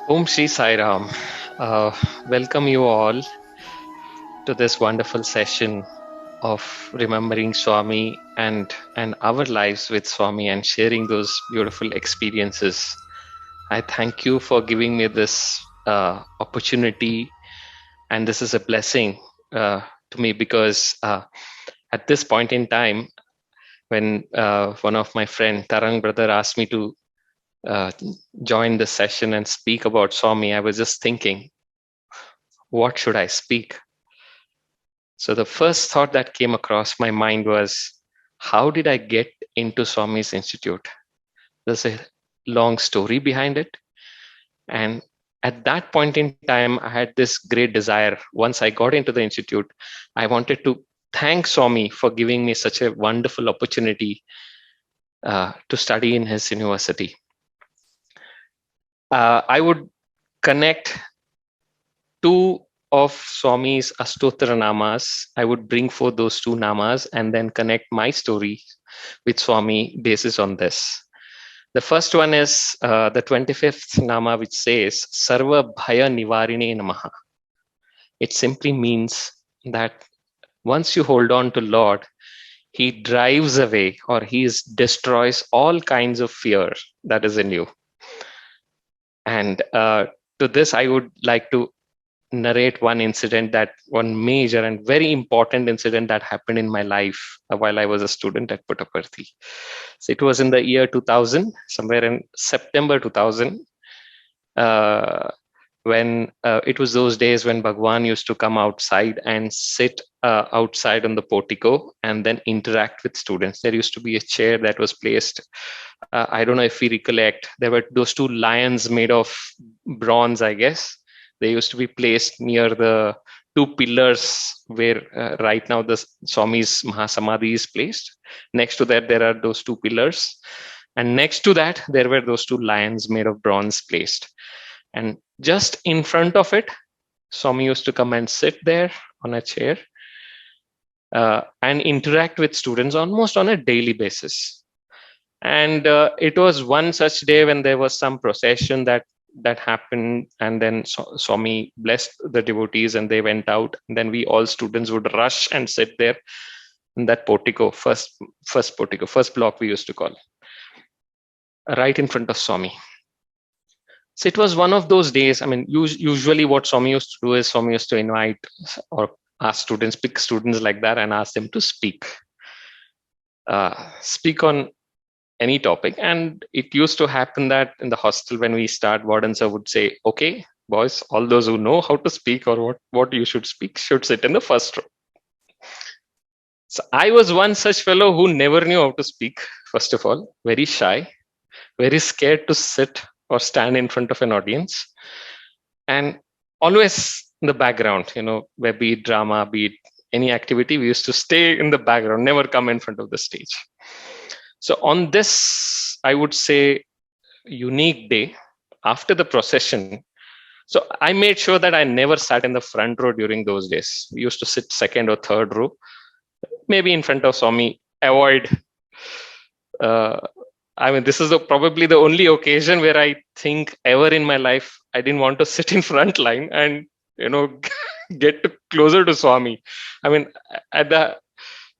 Om Shri Sai Ram. Uh, Welcome you all to this wonderful session of remembering Swami and our lives with Swami and sharing those beautiful experiences. I thank you for giving me this opportunity, and this is a blessing to me because at this point in time, when one of my friend Tarang brother asked me to uh, join the session and speak about Swami, I was just thinking, what should I speak? So the first thought that came across my mind was, how did I get into Swami's Institute? There's a long story behind it. And at that point in time, I had this great desire. Once I got into the Institute, I wanted to thank Swami for giving me such a wonderful opportunity to study in his university. I would connect two of Swami's Astotra Namas. I would bring forth those two Namas and then connect my story with Swami basis on this. The first one is the 25th Nama, which says Sarva Bhaya Nivarine Namaha. It simply means that once you hold on to Lord, he drives away or he destroys all kinds of fear that is in you. And to this, I would like to narrate one major and very important incident that happened in my life while I was a student at Puttaparthi. So it was in the year 2000, somewhere in September 2000, uh, when it was those days when Bhagwan used to come outside and sit outside on the portico and then interact with students. There used to be a chair that was placed. I don't know if we recollect. There were those two lions made of bronze, I guess. They used to be placed near the two pillars where right now the Swami's Mahasamadhi is placed. Next to that, there are those two pillars. And next to that, there were those two lions made of bronze placed. And just in front of it, Swami used to come and sit there on a chair and interact with students almost on a daily basis. And it was one such day when there was some procession that happened, and then Swami blessed the devotees and they went out. And then we all students would rush and sit there in that portico, first block we used to call, right in front of Swami. So it was one of those days. I mean, usually what Swami used to do is Swami used to invite or ask students, pick students like that, and ask them to speak on any topic. And it used to happen that in the hostel, when we start, warden sir would say, "Okay, boys, all those who know how to speak or what you should speak should sit in the first row." So I was one such fellow who never knew how to speak. First of all, very shy, very scared to sit or stand in front of an audience, and always in the background, where be it drama, be it any activity, we used to stay in the background, never come in front of the stage. So on this, I would say, unique day after the procession, so I made sure that I never sat in the front row during those days. We used to sit second or third row, maybe in front of Swami, avoid uh, I mean, this is probably the only occasion where I think ever in my life I didn't want to sit in front line and get closer to Swami. I mean, at the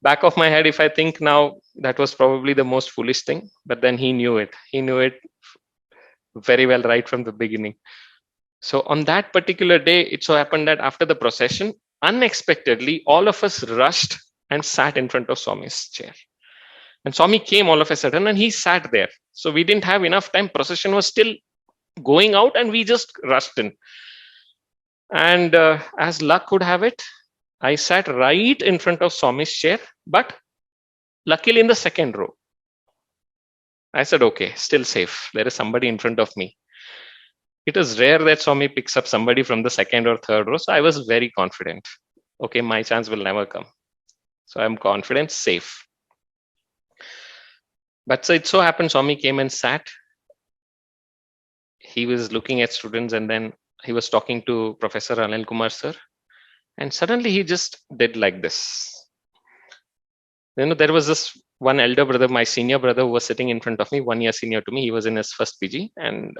back of my head, if I think now, that was probably the most foolish thing. But then he knew it. He knew it very well right from the beginning. So on that particular day, it so happened that after the procession, unexpectedly, all of us rushed and sat in front of Swami's chair. And Swami came all of a sudden and he sat there. So we didn't have enough time. Procession was still going out and we just rushed in. And as luck would have it, I sat right in front of Swami's chair, but luckily in the second row. I said, okay, still safe. There is somebody in front of me. It is rare that Swami picks up somebody from the second or third row. So I was very confident. Okay, my chance will never come. So I'm confident, safe. But so it so happened Swami came and sat. He was looking at students and then he was talking to Professor Anil Kumar sir. And suddenly he just did like this. There was this one elder brother, my senior brother, who was sitting in front of me, 1 year senior to me. He was in his first PG. And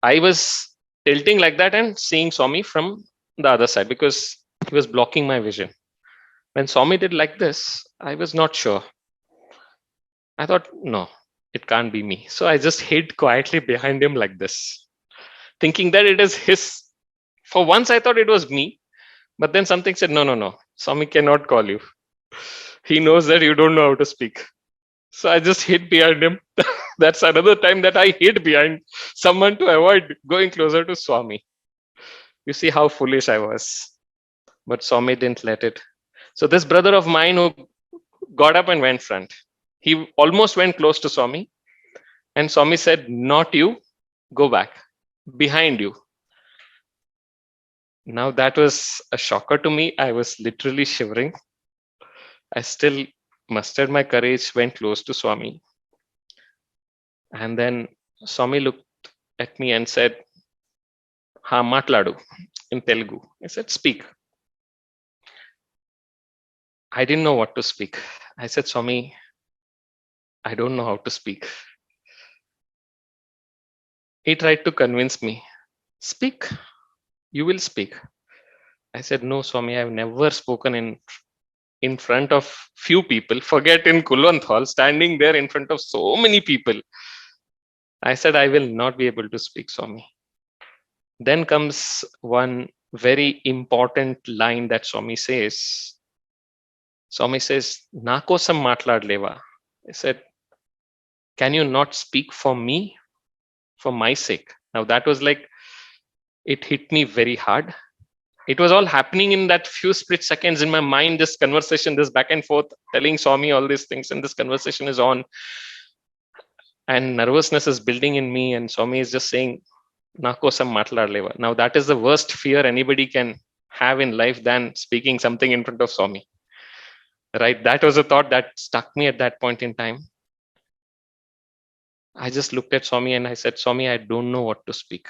I was tilting like that and seeing Swami from the other side because he was blocking my vision. When Swami did like this, I was not sure. I thought, no, it can't be me. So I just hid quietly behind him like this, thinking that it is his. For once, I thought it was me, but then something said, no, no, no, Swami cannot call you. He knows that you don't know how to speak. So I just hid behind him. That's another time that I hid behind someone to avoid going closer to Swami. You see how foolish I was. But Swami didn't let it. So this brother of mine who got up and went front, he almost went close to Swami. And Swami said, not you, go back, behind you. Now that was a shocker to me. I was literally shivering. I still mustered my courage, went close to Swami. And then Swami looked at me and said, Ha matladu, in Telugu. I said, speak. I didn't know what to speak. I said, Swami, I don't know how to speak. He tried to convince me, speak, you will speak. I said, no, Swami, I've never spoken in front of few people. Forget in Kulwant Hall, standing there in front of so many people. I said, I will not be able to speak, Swami. Then comes one very important line that Swami says. Swami says, Na kosam matladleva. I said, can you not speak for me, for my sake? Now that was like, it hit me very hard. It was all happening in that few split seconds in my mind, this conversation, this back and forth, telling Swami all these things, and this conversation is on. And nervousness is building in me, and Swami is just saying, Na kosam matladleva. Now that is the worst fear anybody can have in life than speaking something in front of Swami. Right? That was a thought that stuck me at that point in time. I just looked at Swami and I said, Swami, I don't know what to speak.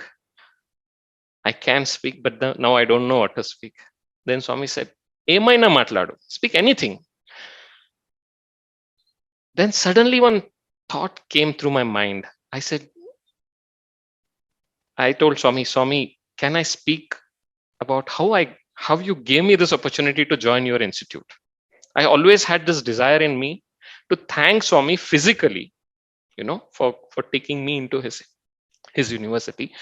I can speak, but now I don't know what to speak. Then Swami said, Emaina matladu, speak anything. Then suddenly one thought came through my mind. I told Swami, can I speak about how you gave me this opportunity to join your institute? I always had this desire in me to thank Swami physically, for taking me into his university.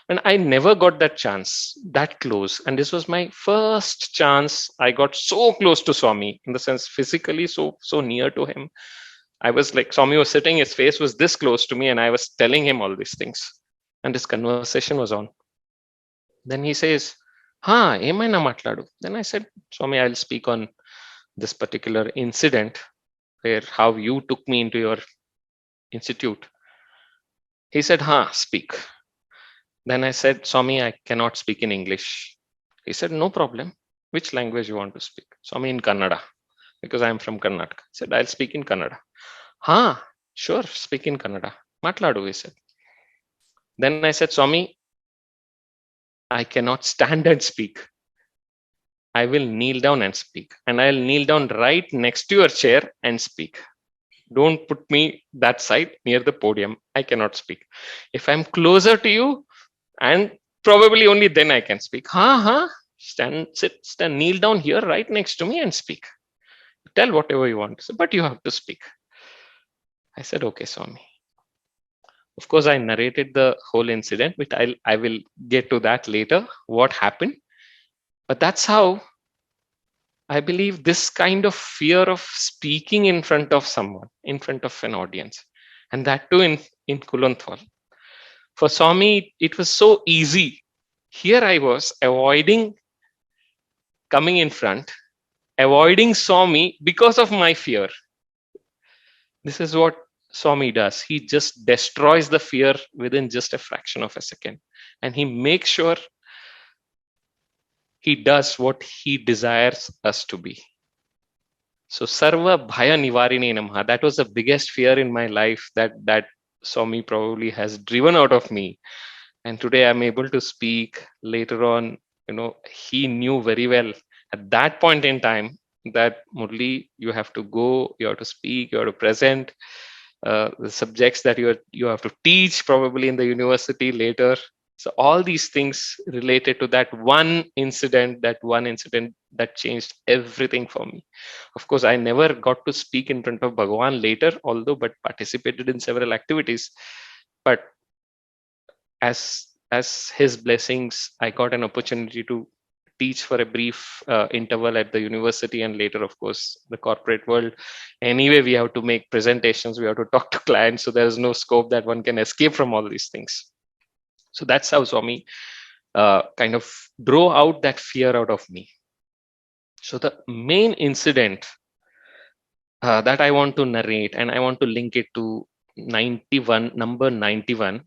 And I never got that chance that close. And this was my first chance. I got so close to Swami, in the sense physically so near to him. I was like, Swami was sitting, his face was this close to me, and I was telling him all these things. And this conversation was on. Then he says, emaina matladu. Then I said, Swami, I'll speak on this particular incident where how you took me into your institute. He said, speak. Then I said, Swami, I cannot speak in English. He said, no problem. Which language you want to speak? Swami, in Kannada, because I'm from Karnataka. He said, I'll speak in Kannada. Sure, speak in Kannada. Matladu, he said. Then I said, Swami, I cannot stand and speak. I will kneel down and speak. And I'll kneel down right next to your chair and speak. Don't put me that side near the podium. I cannot speak. If I'm closer to you, and probably only then I can speak. Stand, kneel down here right next to me and speak. Tell whatever you want to say, but you have to speak. I said, okay, Swami. Of course, I narrated the whole incident, but I will get to that later, what happened. But that's how I believe this kind of fear of speaking in front of someone, in front of an audience, and that too in Kulwant Hall. For Swami, it was so easy. Here I was avoiding coming in front, avoiding Swami because of my fear. This is what Swami does. He just destroys the fear within just a fraction of a second. And he makes sure he does what he desires us to be. So Sarva Bhaya Nivarini Namaha. That was the biggest fear in my life that Swami probably has driven out of me. And today I'm able to speak. Later on, he knew very well at that point in time that Murli, you have to go, you have to speak, you have to present the subjects that you have to teach probably in the university later. So all these things related to that one incident, that changed everything for me. Of course, I never got to speak in front of Bhagavan later, although, but participated in several activities. But as his blessings, I got an opportunity to teach for a brief interval at the university, and later, of course, the corporate world. Anyway, we have to make presentations, we have to talk to clients, so there's no scope that one can escape from all these things. So that's how Swami kind of drove out that fear out of me. So the main incident that I want to narrate, and I want to link it to 91, number 91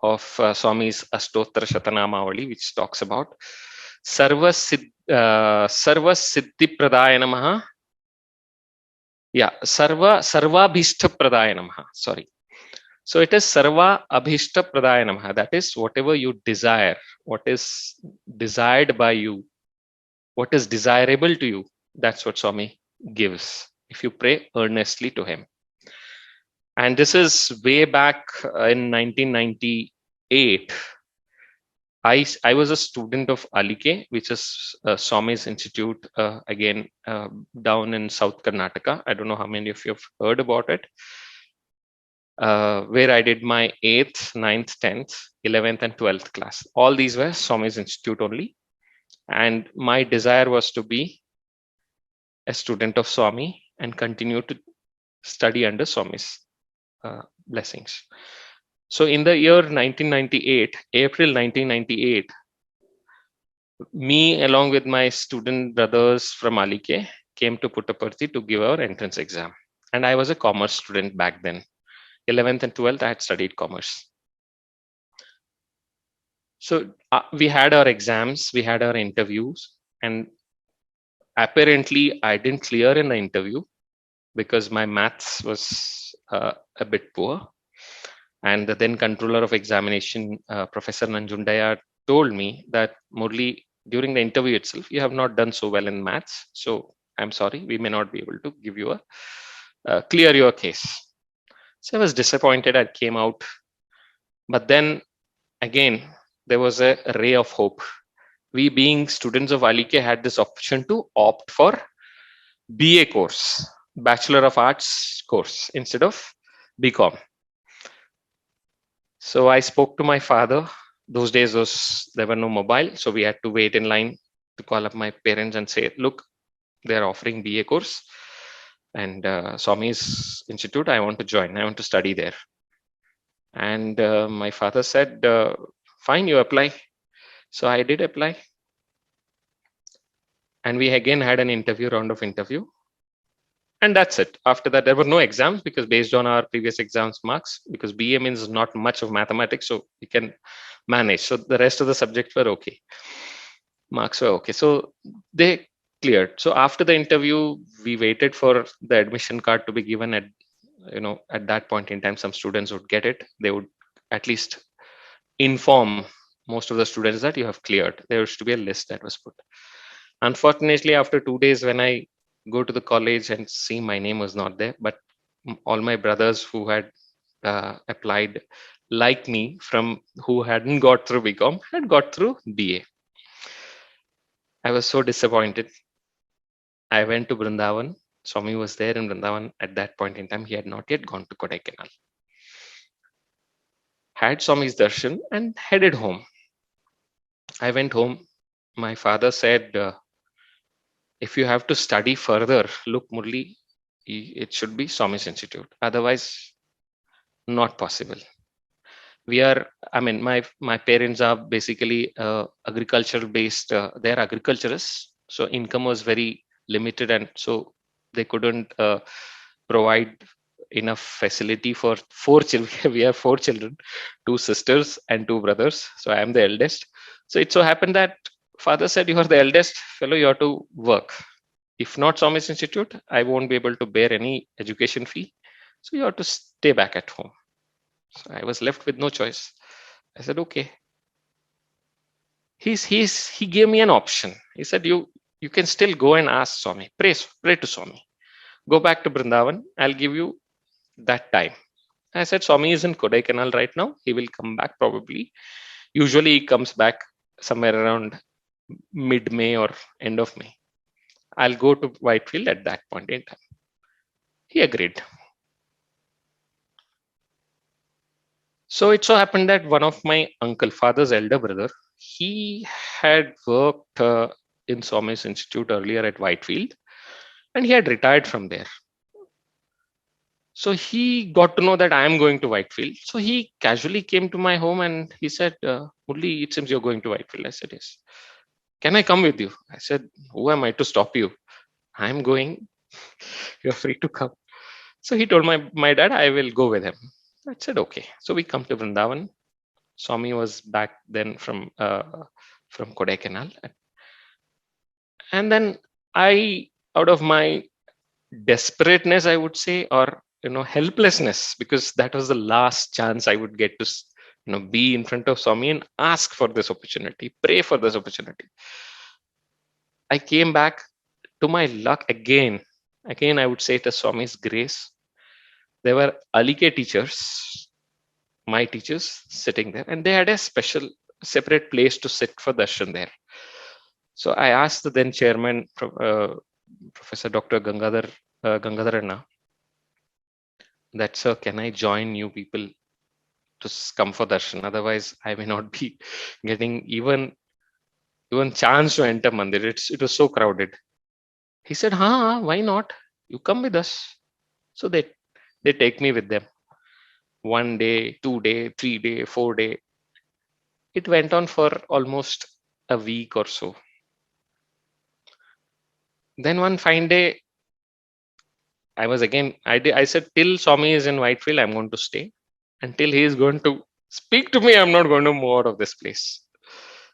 of Swami's Astotra Shatanamavali, which talks about Sarva Siddhi Pradaya Namaha. Yeah, Sarvabhishta Pradaya Namaha. Sorry. So it is Sarva Abhishta Pradaya Namaha. That is whatever you desire, what is desired by you, what is desirable to you. That's what Swami gives if you pray earnestly to him. And this is way back in 1998. I was a student of Alike, which is Swami's Institute, again, down in South Karnataka. I don't know how many of you have heard about it. Where I did my 8th, 9th, 10th, 11th, and 12th class. All these were Swami's Institute only. And my desire was to be a student of Swami and continue to study under Swami's blessings. So in the year 1998, April 1998, me along with my student brothers from Alike came to Puttaparthi to give our entrance exam. And I was a commerce student back then. 11th and 12th, I had studied commerce. So we had our exams, we had our interviews, and apparently I didn't clear in the interview because my maths was a bit poor. And the then controller of examination, Professor Nanjundaya, told me that, Murli, during the interview itself, you have not done so well in maths. So I'm sorry, we may not be able to give you clear your case. So I was disappointed. I came out. But then again, there was a ray of hope. We, being students of Alike, had this option to opt for BA course, Bachelor of Arts course, instead of BCom. So I spoke to my father. Those days there were no mobile, so we had to wait in line to call up my parents and say, look, they're offering BA course and Swami's Institute, I want to join. I want to study there. And my father said, fine, you apply. So I did apply. And we again had an round of interview. And that's it. After that, there were no exams because based on our previous exams marks, because BA means not much of mathematics, so we can manage. So the rest of the subjects were okay. Marks were okay. So they cleared. So after the interview, we waited for the admission card to be given. At that point in time, some students would get it. They would at least inform most of the students that you have cleared. There used to be a list that was put. Unfortunately, after 2 days, when I go to the college and see my name was not there, but all my brothers who had applied like me, from who hadn't got through BCom, had got through BA. I was so disappointed. I went to Vrindavan. Swami was there in Vrindavan at that point in time. He had not yet gone to Kodaikanal. Had Swami's darshan and headed home. I went home. My father said, if you have to study further, look, Murli, it should be Swami's Institute. Otherwise, not possible. My parents are basically agricultural based. They're agriculturists. So income was very limited. And so they couldn't provide enough facility for 4 children. We have 4 children, 2 sisters and 2 brothers. So I am the eldest. So it so happened that father said, you are the eldest fellow, you have to work. If not Swami's Institute, I won't be able to bear any education fee. So you have to stay back at home. So I was left with no choice. I said, okay. He gave me an option. He said, you can still go and ask Swami, pray to Swami. Go back to Vrindavan. I'll give you that time. I said, Swami is in Kodaikanal right now. He will come back probably Usually he comes back somewhere around mid-May or end of May. I'll go to Whitefield at that point in time. He agreed. So it so happened that one of my uncle, father's elder brother, he had worked in Swami's Institute earlier at Whitefield, and he had retired from there. So he got to know that I am going to Whitefield. So he casually came to my home and he said, Murli, it seems you're going to Whitefield. I said, yes. Can I come with you? I said, who am I to stop you? I'm going. You're free to come. So he told my dad, I will go with him. I said, okay. So we come to Vrindavan. Swami was back then from Kodaikanal. And then I, out of my desperateness, I would say, or helplessness, because that was the last chance I would get to be in front of Swami and ask for this opportunity, pray for this opportunity. I came back. To my luck, again I would say it is Swami's grace. There were Alike teachers, my teachers, sitting there, and they had a special separate place to sit for darshan there. So I asked the then chairman, Professor Dr. Gangadharanna, that, sir, can I join you people to come for darshan? Otherwise, I may not be getting even chance to enter mandir. It was so crowded. He said, "Ha, why not? You come with us." So they take me with them. 1 day, 2 day, 3 day, 4 day. It went on for almost a week or so. Then one fine day, I said, till Swami is in Whitefield, I'm going to stay. Until he is going to speak to me, I'm not going to move out of this place.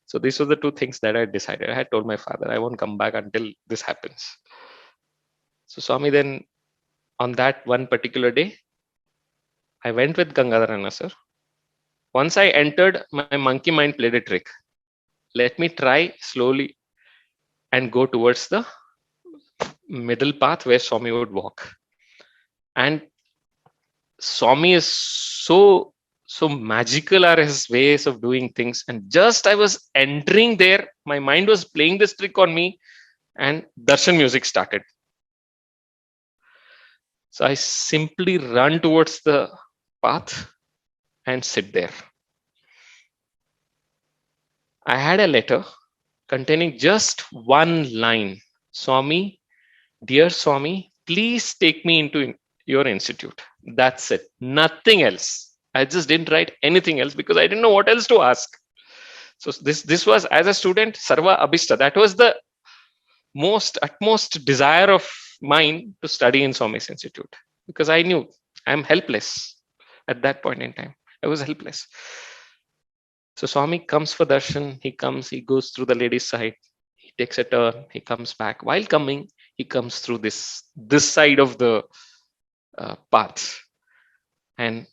So these were the two things that I decided. I had told my father, I won't come back until this happens. So Swami then, on that one particular day, I went with Gangadharanna, sir. Once I entered, my monkey mind played a trick. Let me try slowly and go towards the middle path where Swami would walk. And Swami is so magical are his ways of doing things. And just I was entering there, my mind was playing this trick on me, and darshan music started. So I simply run towards the path and sit there. I had a letter containing just one line. Swami, dear Swami, please take me into your institute. That's it. Nothing else. I just didn't write anything else because I didn't know what else to ask. So this was, as a student, Sarva Abhishta. That was the utmost desire of mine to study in Swami's Institute, because I knew I'm helpless at that point in time. I was helpless. So Swami comes for darshan. He goes through the ladies' side. He takes a turn. He comes back. While coming, he comes through this side of the path, and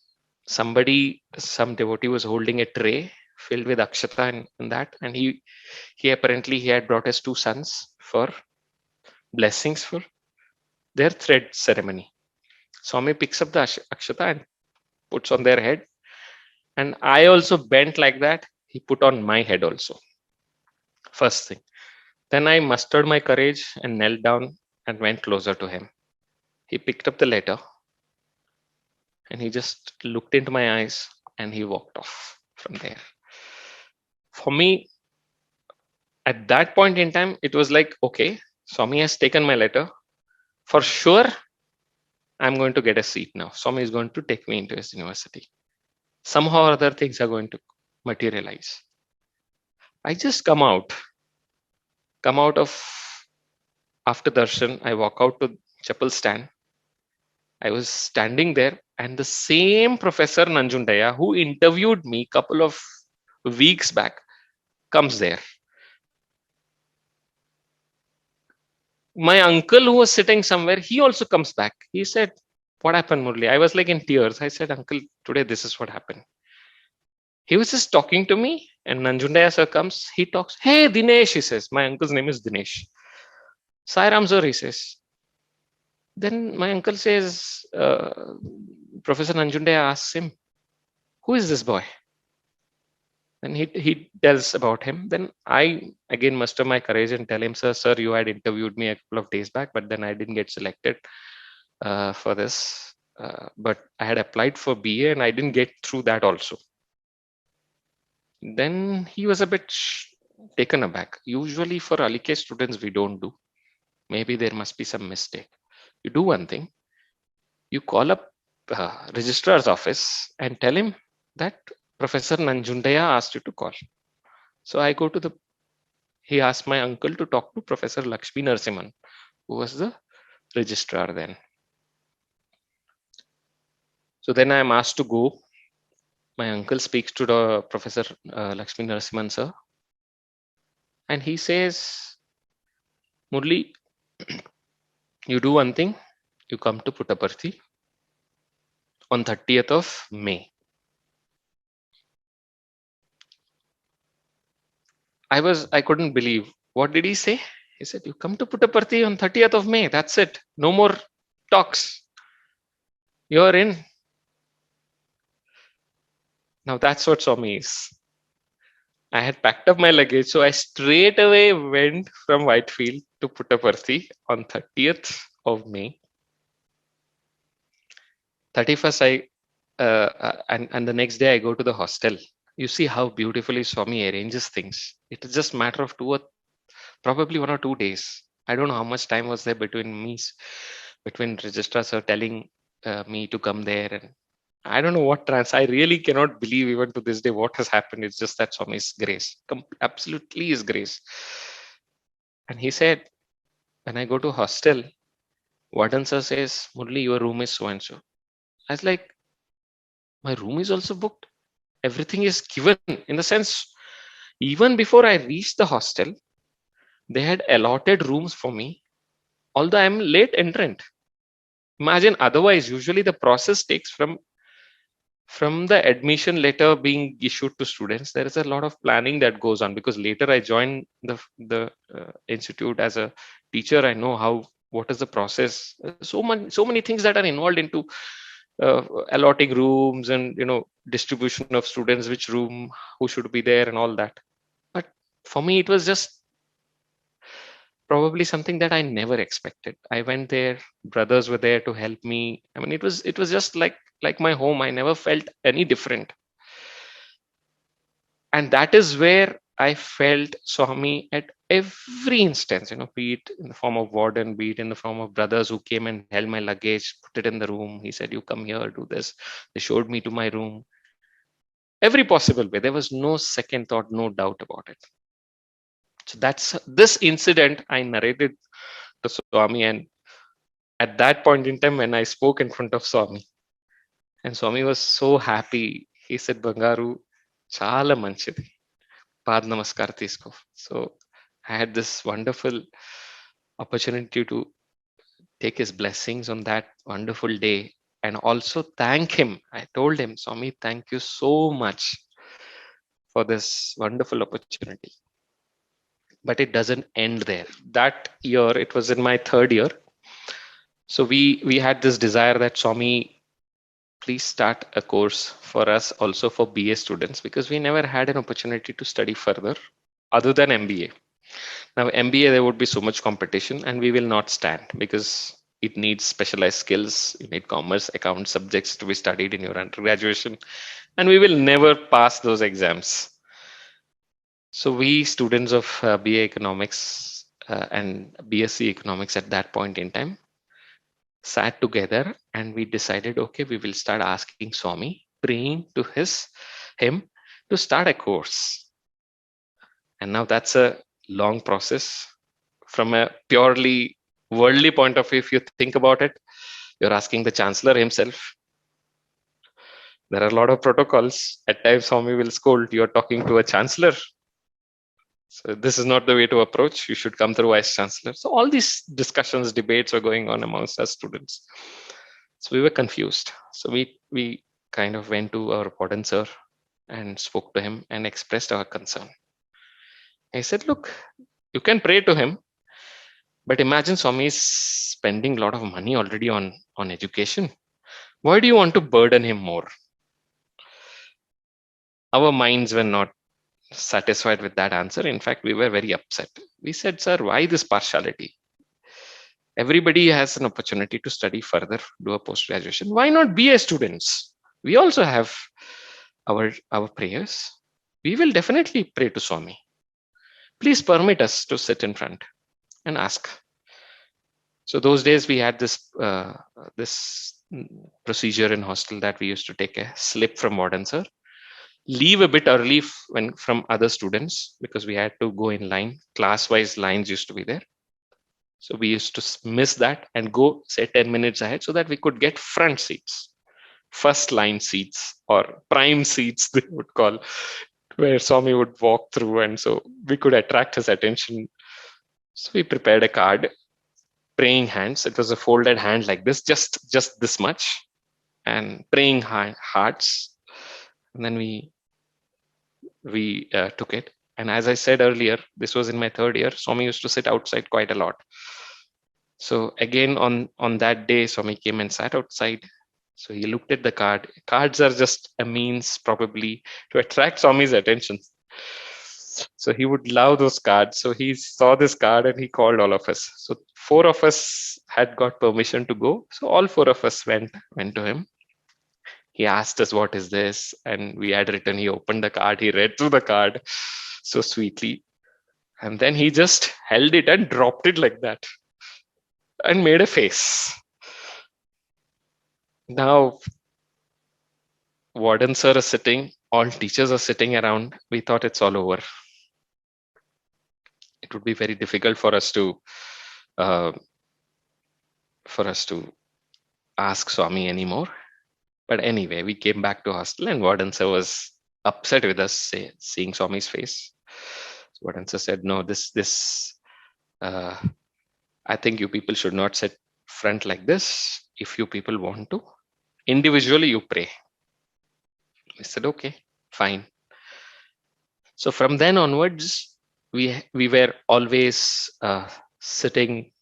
some devotee was holding a tray filled with akshata and that, and he apparently he had brought his two sons for blessings for their thread ceremony. Swami picks up the akshata and puts on their head, and I also bent like that. He put on my head also. First thing. Then I mustered my courage and knelt down and went closer to him. He picked up the letter and he just looked into my eyes and he walked off from there. For me, at that point in time, it was like, okay, Swami has taken my letter. For sure, I'm going to get a seat now. Swami is going to take me into his university. Somehow or other, things are going to materialize. I just come out of, after darshan, I walk out to chapel stand. I was standing there, and the same Professor Nanjundaya who interviewed me couple of weeks back comes there. My uncle who was sitting somewhere, he also comes back. He said, what happened, Murli? I was like in tears. I said, uncle, today this is what happened. He was just talking to me, and Nanjundaya sir comes. He talks, hey, Dinesh, he says. My uncle's name is Dinesh. Sai Ram sir, he says. Then my uncle says, Professor Nanjundaya asks him, who is this boy? And he tells about him. Then I again muster my courage and tell him, sir, you had interviewed me a couple of days back, but then I didn't get selected for this. But I had applied for BA and I didn't get through that also. Then he was a bit taken aback. Usually for Alike students, we don't do. Maybe there must be some mistake. You do one thing. You call up registrar's office and tell him that Professor Nanjundaya asked you to call. So I go to he asked my uncle to talk to Professor Lakshmi Narasimhan, who was the registrar then. So then I am asked to go. My uncle speaks to the Professor Lakshmi Narasimhan sir, and he says, Murli, you do one thing. You come to Puttaparthi on 30th of May. I couldn't believe. What did he say? He said, you come to Puttaparthi on 30th of May. That's it. No more talks. You're in. Now that's what Swami is. I had packed up my luggage, so I straight away went from Whitefield to Puttaparthi on 30th of May. 31st, and the next day I go to the hostel. You see how beautifully Swami arranges things. It's just a matter of probably 1 or 2 days. I don't know how much time was there between registrars are telling me to come there, and I don't know what I really cannot believe even to this day what has happened. It's just that Swami's grace, absolutely His grace. And he said, when I go to hostel, Warden sir says, Murli, your room is so and so. I was like, my room is also booked. Everything is given. In the sense, even before I reached the hostel, they had allotted rooms for me, although I'm late entrant. Imagine otherwise, usually the process takes from the admission letter being issued to students. There is a lot of planning that goes on, because later I joined the institute as a teacher. I know what is the process. So many things that are involved into allotting rooms and distribution of students, which room, who should be there, and all that. But for me, it was just probably something that I never expected. I went there, brothers were there to help me. I mean, it was just like my home. I never felt any different. And that is where I felt Swami at every instance, be it in the form of warden, be it in the form of brothers who came and held my luggage, put it in the room. He said, you come here, do this. They showed me to my room. Every possible way. There was no second thought, no doubt about it. So that's this incident I narrated to Swami. And at that point in time, when I spoke in front of Swami, and Swami was so happy, he said, Bangaru, chala manchidi. Pad namaskar teesko. So I had this wonderful opportunity to take his blessings on that wonderful day, and also thank him. I told him, Swami, thank you so much for this wonderful opportunity. But it doesn't end there. That year, it was in my 3rd year. So we had this desire that Swami, please start a course for us also for BA students, because we never had an opportunity to study further other than MBA. Now, MBA, there would be so much competition, and we will not stand, because it needs specialized skills. You need commerce, account subjects to be studied in your undergraduation, and we will never pass those exams. So we students of BA Economics and BSc Economics at that point in time sat together, and we decided, okay, we will start asking Swami, praying to him to start a course. And now that's a long process. From a purely worldly point of view, if you think about it, you're asking the chancellor himself. There are a lot of protocols. At times, Swami will scold, you're talking to a chancellor. So this is not the way to approach. You should come through vice chancellor. So all these discussions, debates were going on amongst us students. So we were confused. So we kind of went to our warden sir and spoke to him and expressed our concern. I said, look, you can pray to him, but imagine Swami is spending a lot of money already on education. Why do you want to burden him more? Our minds were not satisfied with that answer. In fact, we were very upset. We said, sir, why this partiality? Everybody has an opportunity to study further, do a post graduation. Why not BA students? We also have our prayers. We will definitely pray to Swami. Please permit us to sit in front and ask. So those days we had this procedure in hostel that we used to take a slip from warden sir, leave a bit early when from other students, because we had to go in line. Class wise lines used to be there. So we used to miss that and go say 10 minutes ahead so that we could get front seats, first line seats, or prime seats they would call, where Swami would walk through, and so we could attract his attention. So we prepared a card, praying hands. It was a folded hand like this, just this much, and praying hearts. And then we took it. And as I said earlier, this was in my third year. Swami used to sit outside quite a lot. So again, on that day, Swami came and sat outside. So he looked at the card. Cards are just a means probably to attract Swami's attention. So he would love those cards. So he saw this card and he called all of us. So 4 of us had got permission to go. So all 4 of us went to him. He asked us, what is this? And we had written, he opened the card, he read through the card so sweetly. And then he just held it and dropped it like that and made a face. Now, warden sir is sitting, all teachers are sitting around. We thought it's all over. It would be very difficult for us to ask Swami anymore. But anyway, we came back to hostel and warden sir was upset with us seeing Swami's face. So warden sir said, no, I think you people should not sit front like this. If you people want to, individually you pray. I said, okay, fine. So from then onwards, we were always sitting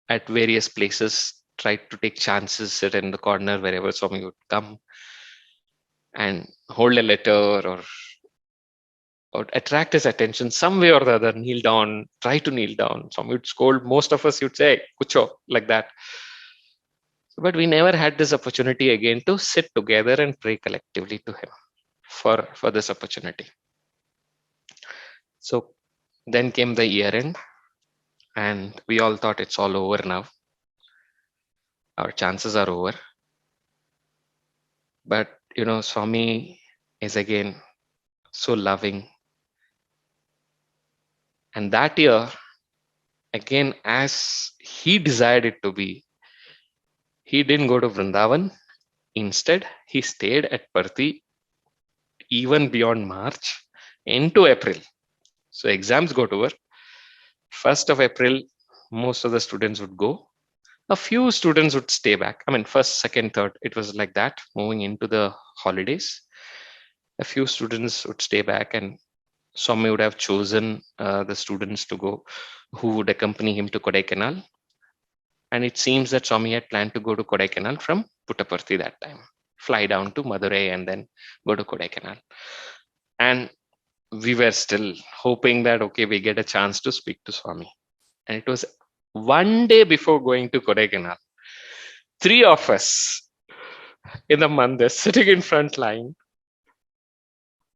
at various places, tried to take chances, sit in the corner wherever Swami would come and hold a letter or attract his attention some way or the other, kneel down, try to kneel down. Swami would scold. Most of us would say, kucho, like that. But we never had this opportunity again to sit together and pray collectively to him for this opportunity. So then came the year end and we all thought it's all over now. Our chances are over. But, Swami is again so loving. And that year, again, as he desired it to be, he didn't go to Vrindavan. Instead, he stayed at Parthi even beyond March into April. So exams got over. 1st of April, most of the students would go. A few students would stay back. I mean, 1st, 2nd, 3rd, it was like that, moving into the holidays. A few students would stay back and Swami would have chosen the students to go who would accompany him to Kodaikanal. And it seems that Swami had planned to go to Kodaikanal from Puttaparthi that time, fly down to Madurai and then go to Kodaikanal. And we were still hoping that, okay, we get a chance to speak to Swami. And it was one day before going to Kodaikanal, 3 of us in the mandir sitting in front line,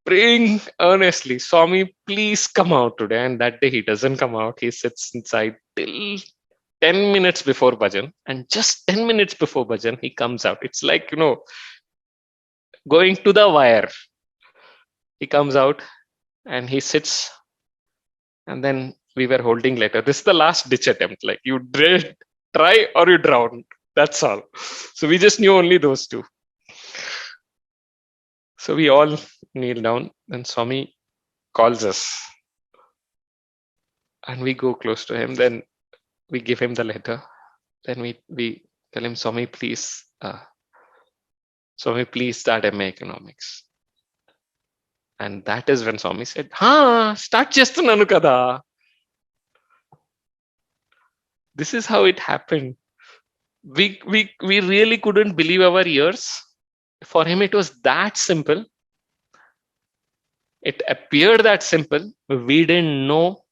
praying earnestly, Swami, please come out today. And that day he doesn't come out. He sits inside till 10 minutes before bhajan. And just 10 minutes before bhajan, he comes out. It's like, going to the wire. He comes out and he sits. And then we were holding letter. This is the last ditch attempt. Like you try or you drown. That's all. So we just knew only those two. So we all kneel down and Swami calls us. And we go close to him. Then we give him the letter. Then we tell him, Swami, please start MA Economics. And that is when Swami said, start chestunanu kada. This is how it happened. We really couldn't believe our ears. For him, it was that simple. It appeared that simple. We didn't know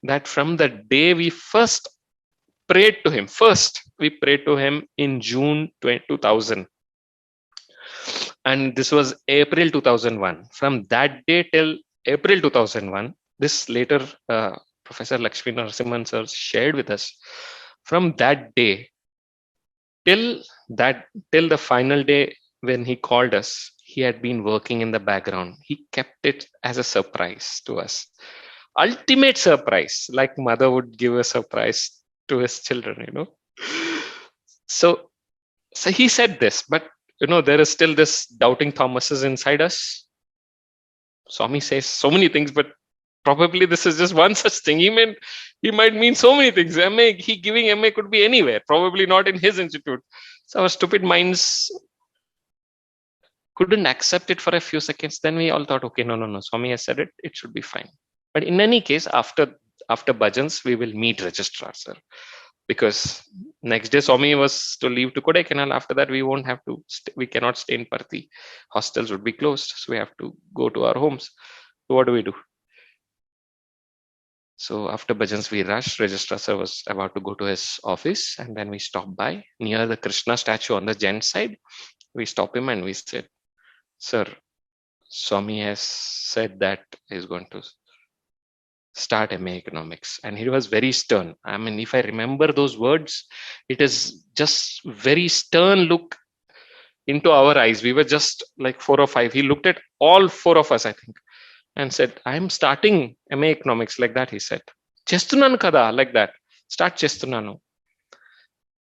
that from the day we first prayed to him, we prayed to him in June 2000. And this was April 2001. From that day till April 2001, this later Professor Lakshmi Narasimhan sir shared with us. From that day till till the final day when he called us, he had been working in the background. He kept it as a surprise to us. Ultimate surprise, like mother would give a surprise to his children, So so he said this, but there is still this doubting Thomases inside us. Swami says so many things, but probably this is just one such thing. He might mean so many things. He giving MA could be anywhere, probably not in his institute. So our stupid minds couldn't accept it for a few seconds. Then we all thought, okay, no, Swami has said it, it should be fine. But in any case, after bhajans, we will meet registrar sir, because next day Swami was to leave to Kodaikanal. After that, we won't have to. We cannot stay in Parthi. Hostels would be closed, so we have to go to our homes. So what do we do? So after bhajans, we rushed. Registrar sir was about to go to his office, and then we stopped by near the Krishna statue on the gent side. We stopped him and we said, "Sir, Swami has said that he's going to start MA Economics," and he was very stern. I mean, if I remember those words, it is just very stern look into our eyes. We were just like 4 or 5. He looked at all 4 of us, I think, and said, "I'm starting MA Economics," like that. He said, "Chestunan kada," like that. Start Chestunanu.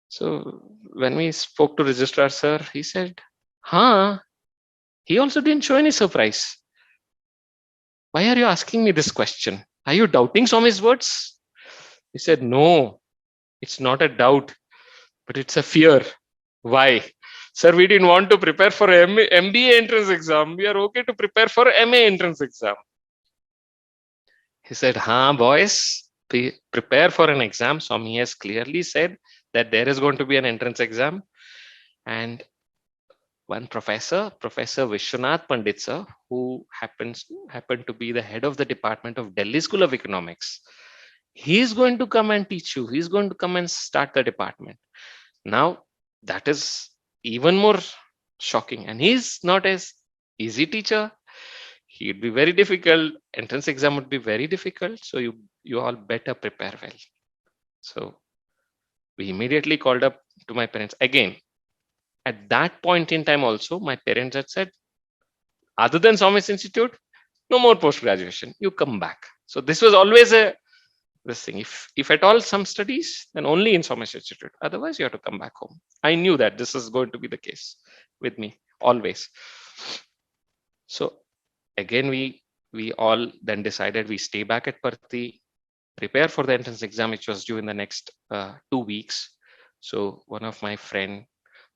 So when we spoke to registrar sir, he said, "Huh." He also didn't show any surprise. "Why are you asking me this question? Are you doubting Swami's words?" He said, "No, it's not a doubt, but it's a fear." "Why?" "Sir, we didn't want to prepare for MBA entrance exam. We are okay to prepare for MA entrance exam." He said, boys, prepare for an exam. Swami has clearly said that there is going to be an entrance exam. And one professor, Professor Vishwanath Pandit sir, who happened to be the head of the department of Delhi School of Economics, he is going to come and teach you. He's going to come and start the department. Now, that is even more shocking. And he's not as easy teacher. He'd be very difficult. Entrance exam would be very difficult. So you all better prepare well. So we immediately called up to my parents. Again, at that point in time also, my parents had said, other than Swami's Institute, no more post-graduation. You come back. So this was always this thing. If at all some studies, then only in Swami's Institute. Otherwise, you have to come back home. I knew that this is going to be the case with me always. So again, we all then decided we stay back at Parthi, prepare for the entrance exam, which was due in the next 2 weeks. So one of my friend,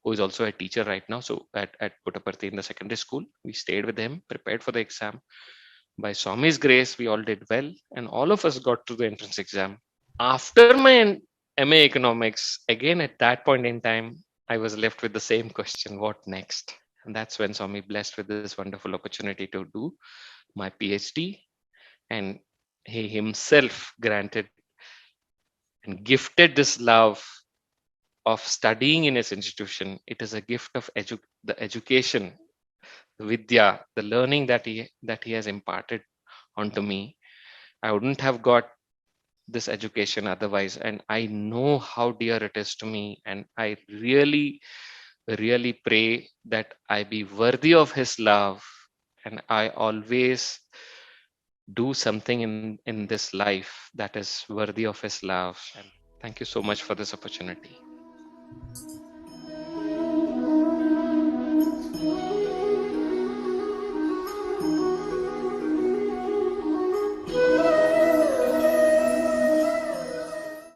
who is also a teacher right now, so at Puttaparthi in the secondary school, we stayed with him, prepared for the exam. By Swami's grace, we all did well, and all of us got to the entrance exam. After my MA Economics, again at that point in time, I was left with the same question: what next? And that's when Swami blessed with this wonderful opportunity to do my PhD, and he himself granted and gifted this love of studying in his institution. It is a gift of the education, the vidya, the learning that he has imparted onto me. I wouldn't have got this education otherwise, and I know how dear it is to me, and I really pray that I be worthy of his love, and I always do something in this life that is worthy of his love. And thank you so much for this opportunity.